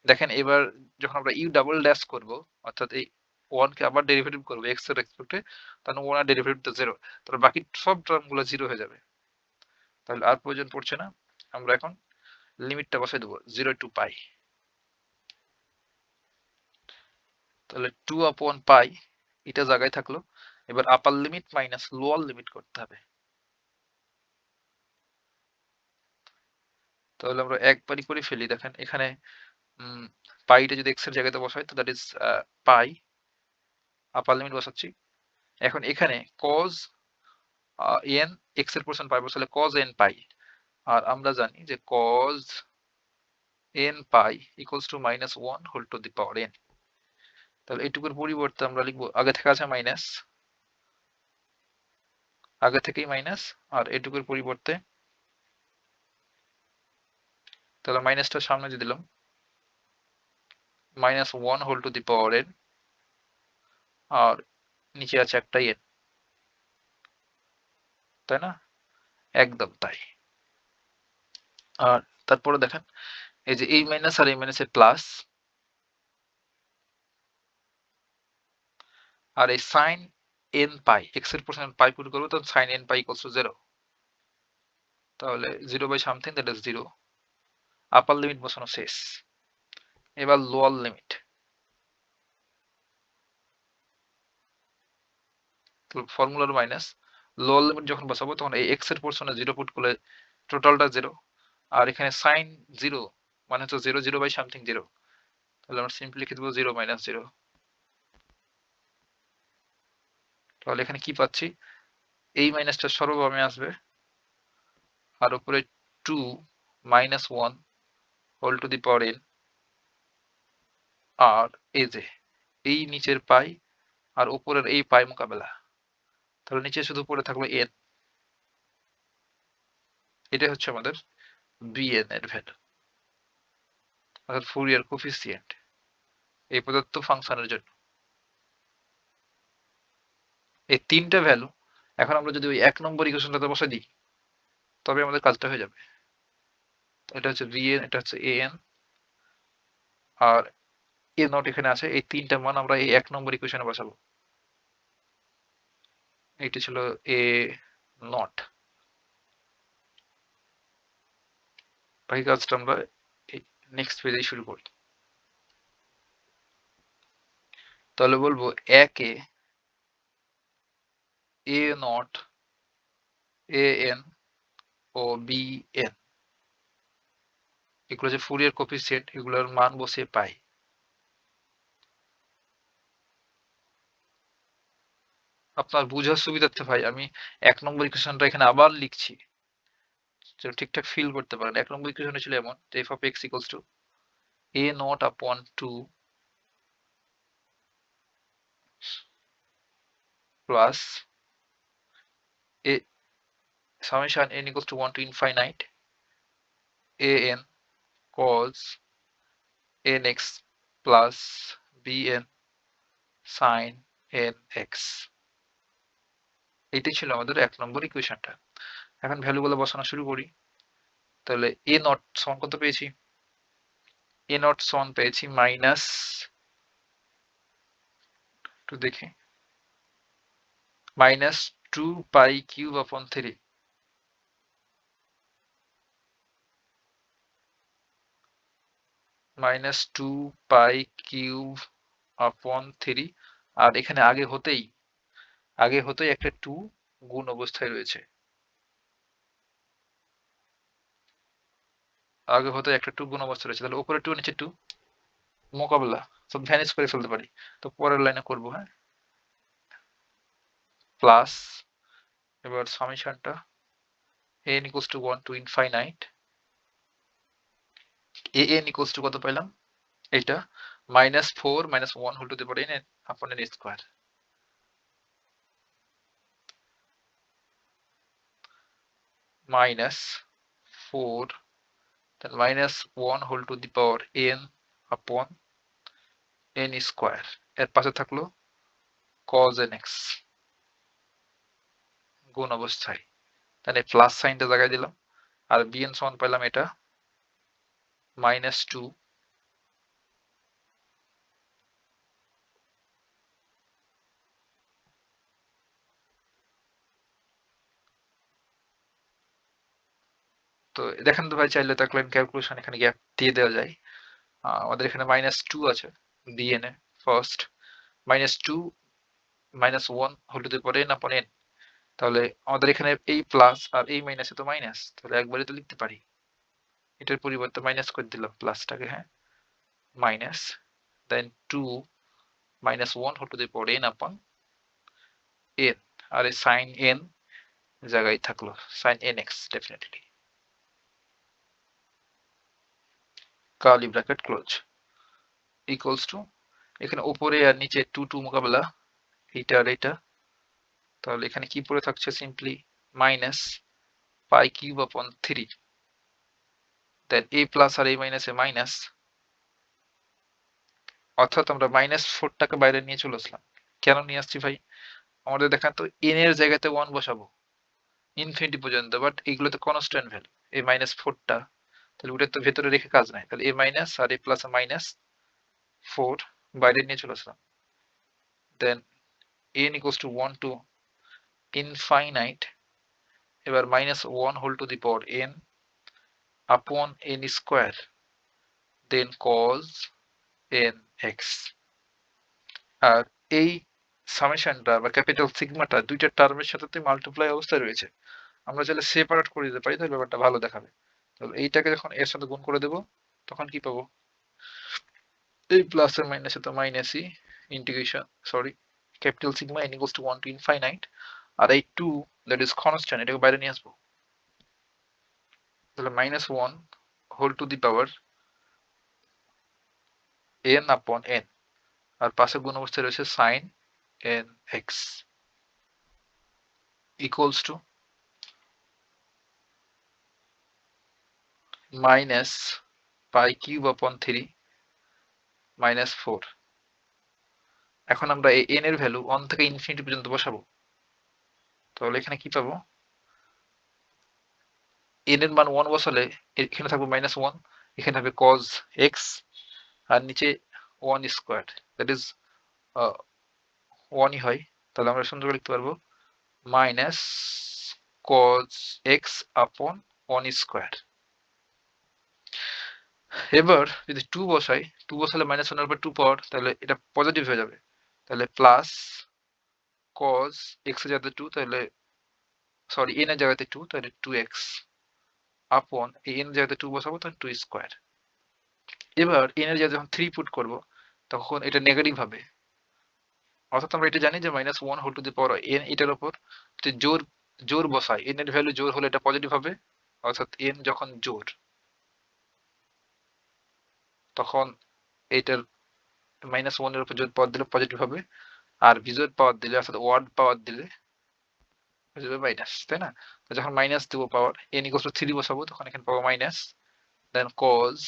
দেখেন এবার যখন আমরা ইউ ডাবল ড্যাশ করব অর্থাৎ এই 1 কে আবার ডেরিভেটিভ করব x এর রেসপেক্টে, তাহলে 1 এর ডেরিভেটিভ তো 0, তাহলে বাকি সব টার্মগুলো 0 হয়ে যাবে, তাহলে আর প্রয়োজন পড়ছে না। আমরা এখন লিমিটটা বসাই দেবো 0 টু পাই, তাহলে 2/পাই এটা জায়গায় থাকলো। এবার আপার লিমিট মাইনাস লোয়ার লিমিট করতে হবে, তাহলে আমরা একবারই করে ফেলি। দেখেন এখানে পাইটা যদি এক্স এর জায়গাতে বসাই তো that is pi, upper limit বসাচ্ছি। এখন এখানে কজ এন এক্স এর পার্সেন্ট পাই বসালে কজ এন পাই, আর আমরা জানি যে cos n pi equals to minus 1 whole to the power n. তাহলে এইটুকুর পরিবর্তে আমরা লিখবো, আগে থেকে আছে মাইনাস, আগে থেকেই মাইনাস, আর এটুকুর পরিবর্তে তাহলে মাইনাসটা সামনে দিয়ে দিলাম, minus 1 whole to the power n, আর নিচে আছে একটা এন, তাই না, একদম তাই। আর তারপরে দেখেন এই যে এই মাইনাস আর এই মাইনাসের প্লাস, আর এই সাইন এন পাই এক্স এর পার্সেন্ট পাই পুট করবো তখন sine n pi equals to 0। তাহলে 0 by something that is 0, upper limit বসানো শেষ। এবার লোয়ার লিমিট, ফর্মুলার মাইনাস লোয়ার লিমিট যখন বসাবো তখন এই এক্স এর পোর্শনে 0 পুট করলে টোটালটা 0, আর এখানে সাইন 0 মানে হচ্ছে 0 0 বাই সামথিং 0, তাহলে আমরা সিম্পলি লিখে দেবো 0 মাইনাস 0। তাহলে এখানে কি পাচ্ছি, এই মাইনাসটা সর্ববামে আসবে, আর উপরে 2 minus 1 whole to the power n, আর এই যে এই নিচের পাই আর উপরের এই পাই মোকাবেলা, তাহলে নিচে শুধু পড়ে থাকলো n। এটা হচ্ছে আমাদের bn এর ভ্যালু, অর্থাৎ ফুরিয়ার কোফিসিয়েন্ট এই প্রদত্ত ফাংশনের জন্য। এই তিনটা ভ্যালু এখন আমরা যদি ওই 1 নম্বর ইকুয়েশনটাতে বসাই দিই তবে আমাদের কাজটা হয়ে যাবে। এটা হচ্ছে bn, এটা হচ্ছে an, আর a নট এখানে আছে। এই তিনটা মান আমরা এই 1 নম্বর ইকুয়েশনে বসাবো। এইটা ছিল a নট। বাকি কাজটা আমরা নেক্সট পেজেই শুরু করি। তাহলে বলবো একে a নট, an ও bn এগুলো যে ফুরিয়ার কোফিসিয়েন্ট এগুলোর মান বসিয়ে পাই। আপনার বুঝার সুবিধার্থে ভাই আমি 1 নম্বর ইকুয়েশনটা এখানে আবার লিখছি, যেন ঠিকঠাক ফিল করতে পারেন। 1 নম্বর ইকুয়েশনে ছিল এমন f of x equals to a naught upon 2 plus a summation n equals to 1 to infinite an cos nx plus bn sin nx। এটাই ছিল আমাদের 1 নম্বর ইকুয়েশনটা। এখন ভ্যালুগুলো বসানো শুরু করি। তাহলে a নট সমান কত পেয়েছি, a নট সমান পেয়েছি মাইনাস, একটু দেখি, মাইনাস 2 পাই কিউব আপন 3, মাইনাস 2 পাই কিউব আপন 3, আর এখানে আগে হতেই একটা 2 গুণ অবস্থায় রয়েছে, আগে হতেই একটা 2 গুণ অবস্থায় রয়েছে। তাহলে উপরে 2 নিচে 2 মোকাবেলা সব ভ্যানিশ করে ফেলতে পারি। তো পরের লাইনে করবো, হ্যাঁ, প্লাস এবার সামেশনটা n equals to 1 to infinite an equals to কত পাইলাম, এটা minus 4 minus 1 whole to the power n upon n square, minus 4 then minus 1 whole to the power n upon n square, এর পাশে থাকলো cos nx গুণ অবস্থায়, তাহলে plus সাইনটা লাগাই দিলাম, আর bn সমান পেলাম এটা মাইনাস 2 তো দেখেন তো ভাই, চাইলে তো লাইন ক্যালকুলেশন এখানে গ্যাপ দিয়ে দেওয়া যায়। আমাদের এখানে মাইনাস 2 আছে bn এ, first minus 2 minus 1 whole to the power n upon n, তাহলে আমাদের এখানে এই প্লাস আর এই মাইনাসে তো মাইনাস, তাহলে একবারে তো লিখতে পারি, এটার পরিবর্তে মাইনাস করে দিলাম প্লাসটাকে, হ্যাঁ, minus then 2 minus 1 whole to the power n upon n, আর এই সাইন n জায়গায় থাকলো sine nx definitely, curly bracket close equals to, এখানে উপরে আর নিচে 2 2 মোকাবেলা এইটা আর এটা, তাহলে এখানে কি পড়ে থাকছে simply minus pi cube upon 3, then a plus R a মাইনাসে মাইনাস, অর্থাৎ আমরা মাইনাস 4 টাকে বাইরে নিয়ে চলে আসলাম। কেন নিয়ে আসছি ভাই, আমাদের দেখেন তো n এর জায়গাতে 1 বসাবো ইনফিনিটি পর্যন্ত, বাট এগুলোতে কনস্ট্যান্ট ভ্যালু, এই মাইনাস 4 টা, তাহলে ওটা তো ভেতরে রেখে কাজ নাই, তাহলে a মাইনাস আর a প্লাস মাইনাস 4 বাইরে নিয়ে চলে আসলাম, দেন n equals to 1 to infinite এবার -1 whole to the power n upon n square then cos nx। আর এই সামেশনটা বা ক্যাপিটাল সিগমাটা দুইটা টার্মের সাথে মাল্টিপ্লাই অবস্থায় রয়েছে। আমরা চাইলে সেপারেট করে দিতে পারি, তাহলে ব্যাপারটা ভালো দেখাবে। তাহলে এইটাকে যখন এর সাথে গুণ করে দেব তখন কি পাবো, এই প্লাস এর মাইনাসে তো মাইনাসই, integration sorry capital sigma n equals to 1 to infinite, আর এই 2 দ্যাট ইজ কনস্ট্যান্ট এটাকে বাইরে নিয়ে আসবো। তাহলে -1 whole to the power n upon n, আর পাশে গুণ অবস্থায় রয়েছে sin nx equals to minus pi cube upon 3 -4। এখন আমরা এই n এর ভ্যালু 1 থেকে ইনফিনিটি পর্যন্ত বসাবো। তাহলে এখানে কি পাবো, n এর মান 1 বসালে এখানে থাকবে -1, এখানে থাকবে cos x, আর নিচে 1 স্কোয়ার দ্যাট ইজ 1ই হয়। তাহলে আমরা সুন্দর করে লিখতে পারবো মাইনাস cos x আপন 1 স্কোয়ার। এবার যদি 2 বসাই, 2 বসালে -1 এর উপর 2 পাওয়ার, তাহলে এটা পজিটিভ হয়ে যাবে। তাহলে প্লাস cos x এর জায়গাতে 2, তাহলে সরি n এর জায়গাতে 2, তাহলে 2x আপন এই n এর জায়গাতে 2 বসাবো, তাহলে 2 স্কোয়ার। এবার n এর জায়গায় যখন 3 পুট করব তখন এটা নেগেটিভ হবে। অর্থাৎ আমরা এটা জানি যে -1 whole to the power n এটার উপর যদি জোর বসাই, n এর ভ্যালু জোর হলে এটা পজিটিভ হবে। অর্থাৎ n যখন জোর তখন এটার -1 এর উপর জোর পাওয়ার দিলে পজিটিভ হবে, আর বিজোড় পাওয়ার দিলে অর্থাৎ ওয়ার্ড পাওয়ার দিলে হয়ে যাবে মাইনাস, তাই না? তো যখন মাইনাস দেবো পাওয়ার n ইকুয়ালস টু 3 বসাবো, তখন এখানে পাবো মাইনাস, দেন cos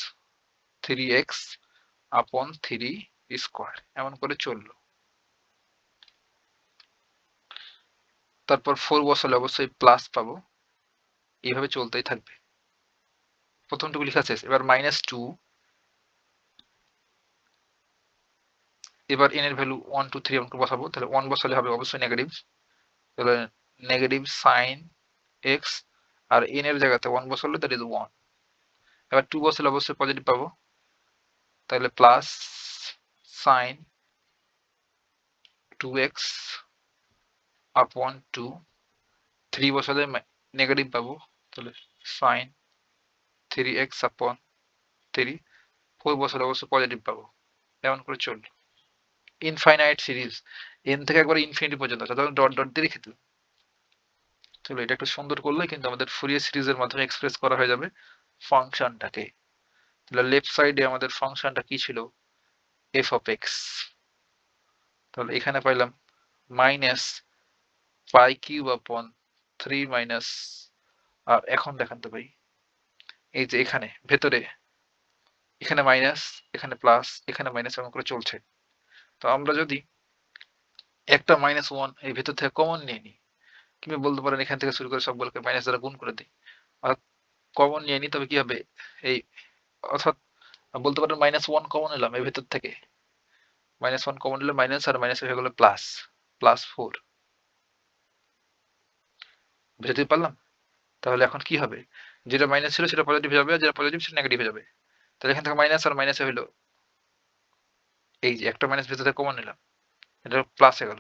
3x আপন 3 স্কোয়ার, এমন করে চললো। তারপর 4 বসালে অবশ্যই প্লাস পাবো, এইভাবে চলতেই থাকবে। প্রথমটুকু লেখা শেষ। এবার -2, এবার n এর ভ্যালু 1 2 3 এমন করে বসাবো। তাহলে 1 বসালে হবে অবশ্যই নেগেটিভ, তাহলে নেগেটিভ sin x, আর n এর জায়গাতে 1 বসালে দ্যাট ইজ 1। এবার 2 বসালে অবশ্যই পজিটিভ পাবো, তাহলে প্লাস sin 2x আপন 2, 3 বসালে নেগেটিভ পাবো, তাহলে sin 3x আপন 3, 4 বসালে অবশ্যই পজিটিভ পাবো, এমন করে চললো। ইনফাইনাইট সিরিজ n থেকে একবার ইনফিনিটি পর্যন্ত, তাহলে ডট ডট দিয়ে রেখে দিলাম। চলো এটা একটু সুন্দর করলে কিন্তু আমাদের ফুরিয়ার সিরিজের মাধ্যমে এক্সপ্রেস করা হয়ে যাবে ফাংশনটাকে। তাহলে লেফট সাইডে আমাদের ফাংশনটা কি ছিল, f অফ x। তাহলে এখানে পাইলাম minus pi cube upon 3 minus, আর এখন দেখান তো ভাই, এই যে এখানে ভেতরে এখানে মাইনাস, এখানে প্লাস, এখানে মাইনাস, এমন করে চলছে। তো আমরা যদি একটা -1 এই ভেতর থেকে কমন নিয়ে নিই, কিংবা বলতে পারেন এখান থেকে শুরু করে সবগুলোকে মাইনাস দ্বারা গুণ করে দিই, অর্থাৎ কমন নিয়ে নিই, তবে কি হবে এই, অর্থাৎ বলতে পারেন -1 কমন নিলাম এই ভেতর থেকে, -1 কমন নিলে মাইনাস, আর মাইনাস হয়ে গেল প্লাস, +4। বুঝতে পারলাম? তাহলে এখন কি হবে, যেটা মাইনাস ছিল সেটা পজিটিভ হয়ে যাবে, আর যেটা পজিটিভ সেটা নেগেটিভ হয়ে যাবে। তাহলে এখান থেকে মাইনাস আর মাইনাস হইলো, এই যে একটা মাইনাস ভেতর থেকে কমন নিলাম, এটা প্লাস হয়ে গেল,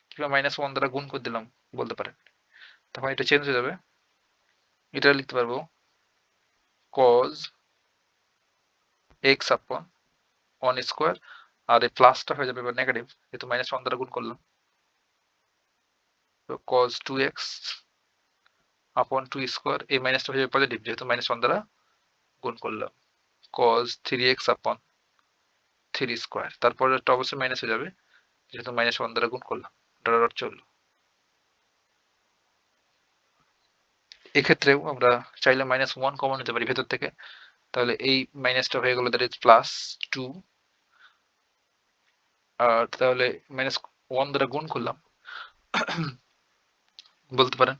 কিংবা -1 দ্বারা গুণ করে দিলাম বলতে পারেন, তখন এটা চেঞ্জ হয়ে যাবে। এটা লিখতে পারবো cos x আপন 1 স্কোয়ার, আর এই প্লাসটা হয়ে যাবে এবার নেগেটিভ, যেহেতু -1 দ্বারা গুণ করলাম। তো cos 2x আপন 2 স্কোয়ার, এই মাইনাসটা হয়ে যাবে পজিটিভ, যেহেতু -1 দ্বারা গুণ করলাম। cos 3x আপন 3 স্কোয়ার, তারপরে একটা অবশ্যই মাইনাস হয়ে যাবে, যেহেতু -1 দ্বারা গুণ করলাম, ডট ডট চললো। এক্ষেত্রেও আমরা চাইলে -1 কমন নিতে পারি ভেতর থেকে, তাহলে এই মাইনাসটা হয়ে গেল দ্যাট ইজ +2, আর তাহলে -1 দ্বারা গুণ করলাম বলতে পারেন,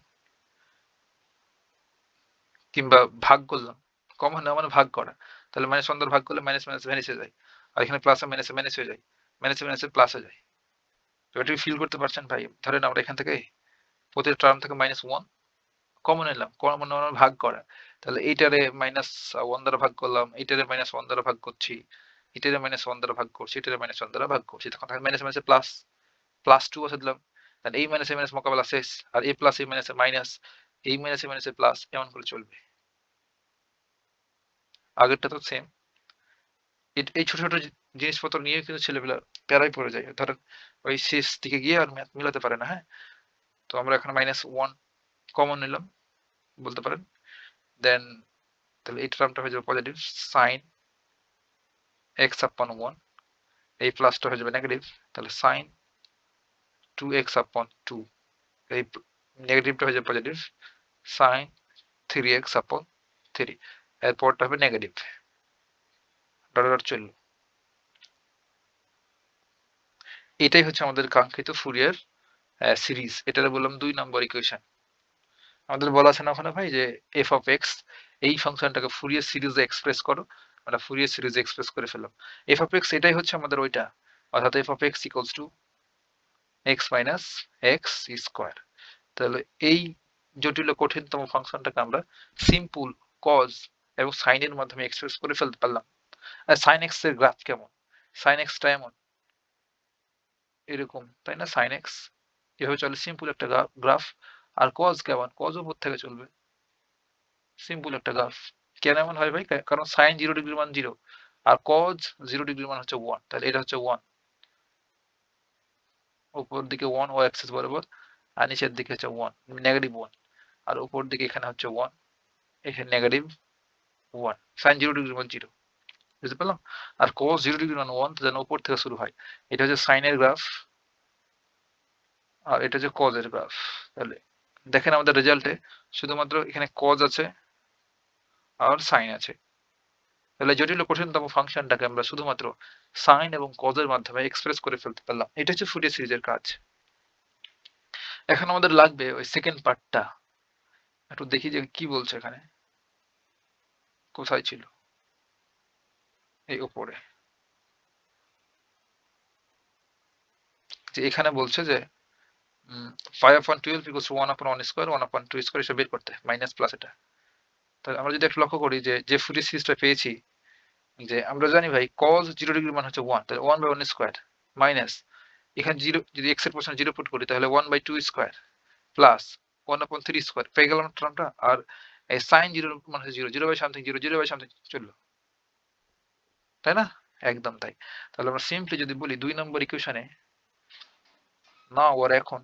কিংবা ভাগ করলাম, কমন নেওয়া মানে ভাগ করা, তাহলে -1 দ্বারা ভাগ করলে মাইনাস মাইনাস ভ্যানিশ হয়ে যায়, আর এখানে প্লাস আর মাইনাসে মাইনাস হয়ে যায়, মাইনাসে মাইনাসে প্লাস হয়ে যায়। তো এটা ফিল করতে পারছেন ভাই? ধরেন আমরা এখান থেকে প্রতিটা টার্ম থেকে -1 কমন নিলাম, কমন নেওয়ার ভাগ করা। তাহলে এইটারে -1 দ্বারা ভাগ করলাম, এইটারে -1 দ্বারা ভাগ করছি, এটারে -1 দ্বারা ভাগ করছি, এটারে -1 দ্বারা ভাগ করছি। তখন থাকে মাইনাস মাইনাসে প্লাস, +2 বসাই দিলাম। তাহলে এই মাইনাসে মাইনাস মোকাবেলা শেষ। আর এই প্লাস এই মাইনাসে মাইনাস, এই মাইনাসে মাইনাসে প্লাস, এমন করে চলবে। আগেরটা তো সেম। এই ছোট ছোট জিনিসপত্র নিয়ে কিন্তু ছেলেপেলা প্যারাই পড়ে যায়। ধরেন ওই শেষ দিকে গিয়ে আর ম্যাথ মিলাতে পারে না। হ্যাঁ, তো আমরা এখানে -1 কমন নিলাম বলতে পারেন। দেন তাহলে এই টার্মটা হয়ে যাবে পজিটিভ sin x/1, এই প্লাসটা হয়ে যাবে নেগেটিভ, তাহলে sin 2x/2, এই নেগেটিভটা হয়ে যাবে পজিটিভ sin 3x/3, এরপরটা হবে নেগেটিভ, ডট ডট চলল। এটাই হচ্ছে আমাদের কাঙ্ক্ষিত ফুরিয়ার সিরিজ। এটারে বললাম 2 নম্বর ইকুয়েশন। আমাদের বলা আছে না ওখানে ভাই যে এফ অফ এক্স এই ফাংশনটাকে ফুরিয়ার সিরিজে এক্সপ্রেস করো, আমরা ফুরিয়ার সিরিজে এক্সপ্রেস করে ফেললাম। এফ অফ এক্স এটাই হচ্ছে আমাদের ওইটা, অর্থাৎ F of x equals to x minus x square. তাহলে এই জটিল ও কঠিনতম ফাংশনটাকে আমরা সিম্পল কজ এবং সাইনের মাধ্যমে এক্সপ্রেস করে ফেলতে পারলাম। আর সাইন এক্স এর গ্রাফ কেমন? সাইন এক্সটা এমন এরকম, তাই না? সাইন এক্স এভাবে চলে সিম্পল একটা গ্রাফ। আর কজ কেমন? কজ উপর থেকে চলবে, সিম্পল একটা গ্রাফ। কেন এমন হয় ভাই? কারণ সাইন 0 ডিগ্রির মান 0 আর কজ 0 ডিগ্রির মান হচ্ছে 1, তাহলে এটা হচ্ছে 1, উপর দিকে 1 ও অ্যাক্সিস বরাবর, আর নিচের দিকে হচ্ছে 1 নেগেটিভ 1, আর উপর দিকে এখানে হচ্ছে 1, এখানে নেগেটিভ 1। সাইন 0 ডিগ্রির মান 0, বুঝতে পারলাম? আর cos 0 ডিগ্রির মান 1, তো যেন উপর থেকে শুরু হয়। এটা হচ্ছে সাইনের গ্রাফ আর এটা হচ্ছে cos এর গ্রাফ। তাহলে দেখেন আমাদের রেজাল্টে শুধুমাত্র এখানে cos আছে আর সাইন আছে। তাহলে জটিল ও কঠিনতম ফাংশনটাকে আমরা শুধুমাত্র সাইন এবং cos এর মাধ্যমে এক্সপ্রেস করে ফেলতে পারলাম। এটা হচ্ছে ফুরিয়ার সিরিজের কাজ। এখন আমাদের লাগবে ওই সেকেন্ড পার্টটা। একটু দেখি যে কি বলছে এখানে। কোথায় ছিল? এই উপরে। যে এখানে বলছে যে 5/12 equals to 1/1 square 1/2 square এসব বের করতে, মাইনাস প্লাস এটা। তাহলে আমরা যদি একটু লক্ষ্য করি যে ফুরিয়ার সিরিজটা পেয়েছি, যে আমরা জানি ভাই cos 0 ডিগ্রির মান হচ্ছে 1, তাহলে 1/1 স্কয়ার মাইনাস এখানে 0 যদি x এর পার্সেন্ট 0 পুট করি তাহলে 1/2 স্কয়ার প্লাস 1/3 স্কয়ার পেয়ে গেলাম টার্মটা। আর এই sin 0 এর মান হচ্ছে 0, 0 বাই সামথিং 0, 0 বাই সামথিং চললো, তাই না? একদম তাই। তাহলে আমরা সিম্পলি যদি বলি 2 নম্বর ইকুয়েশনে না ওর এখন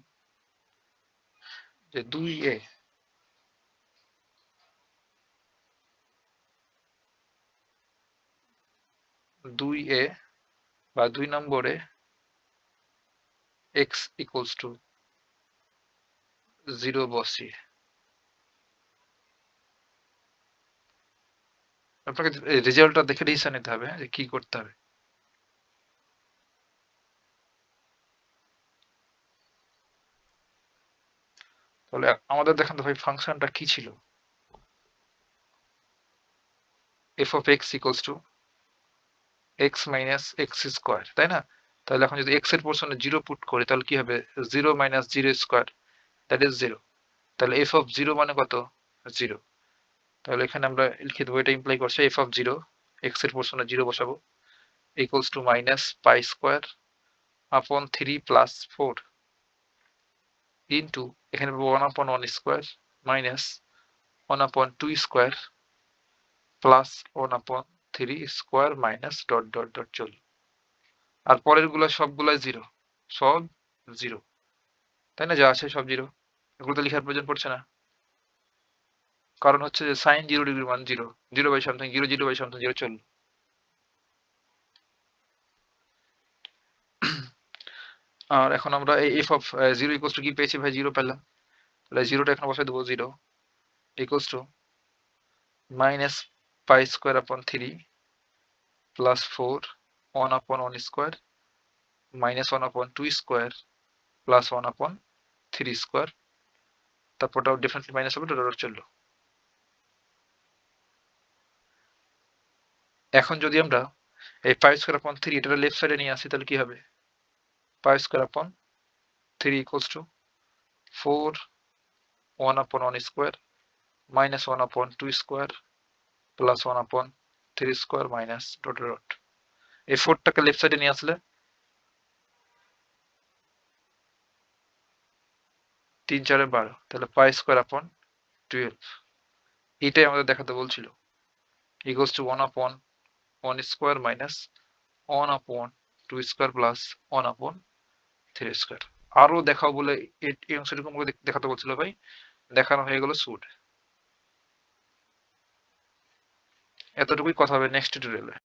যে 2a বা 2 নম্বরে x equals to 0 বসিয়ে আপনাকে রেজাল্টটা দেখে ডিসিশন নিতে হবে, হ্যাঁ, যে কি করতে হবে। তাহলে আমাদের দেখেন তো ভাই ফাংশনটা কি ছিল? f of x equals to x minus x square, তাই না? তাহলে এখন যদি x এর পোরশনে 0 পুট করি তাহলে কি হবে? 0 minus 0 স্কয়ার, দ্যাট ইজ 0। তাহলে f of 0 মানে কত? 0। তাহলে এখানে আমরা লিখে দেবো, এটা ইমপ্লাই করছে f of 0, x এর পোরশনে 0 বসাবো, equals to minus pi square upon 3 plus 4 into এখানে 1/1 square minus 1/2 square plus 1/3 square minus dot dot dot চল। আর পরের গুলা সবগুলাই 0, সব 0, তাই না? যা আছে সব 0, এগুলো তো লেখার প্রয়োজন পড়ছে না। কারণ হচ্ছে যে sin 0 ডিগ্রির মান 0, 0 বাই সামথিং 0, 0 বাই সামথিং 0 চল। আর এখন আমরা এই f of 0 equals to কি পেয়েছি ভাই? 0 পেলাম। তাহলে 0টা এখানে বসাই দেবো, 0 equals to minus pi square upon 3 plus 4 1/1 square minus 1/2 square plus 1/3 square, তারপরটাও ডিফারেন্টলি মাইনাস হবে, ডট ডট চললো। এখন যদি আমরা এই 5 স্কয়ার upon 3 এটা লেফট সাইডে নিয়ে আসি তাহলে কি হবে? 5 square upon 3 equals to 4 1/1 square minus 1/2 square plus 1/3 square minus dot dot. এই 4টাকে লেফট সাইডে নিয়ে আসলে 3 4 12, তাহলে পাই স্কোয়ার আপন 12। এটাই আমাদের দেখাতে বলছিল। Equals to 1/1 square minus 1/2 square plus 1/3 square. আরো দেখাও বলে এই অংশটুকু আমাকে দেখাতে বলছিল ভাই, দেখানো হয়ে গেল সুড। এতটুকুই কথা হবে নেক্সট টিউটোরিয়ালে।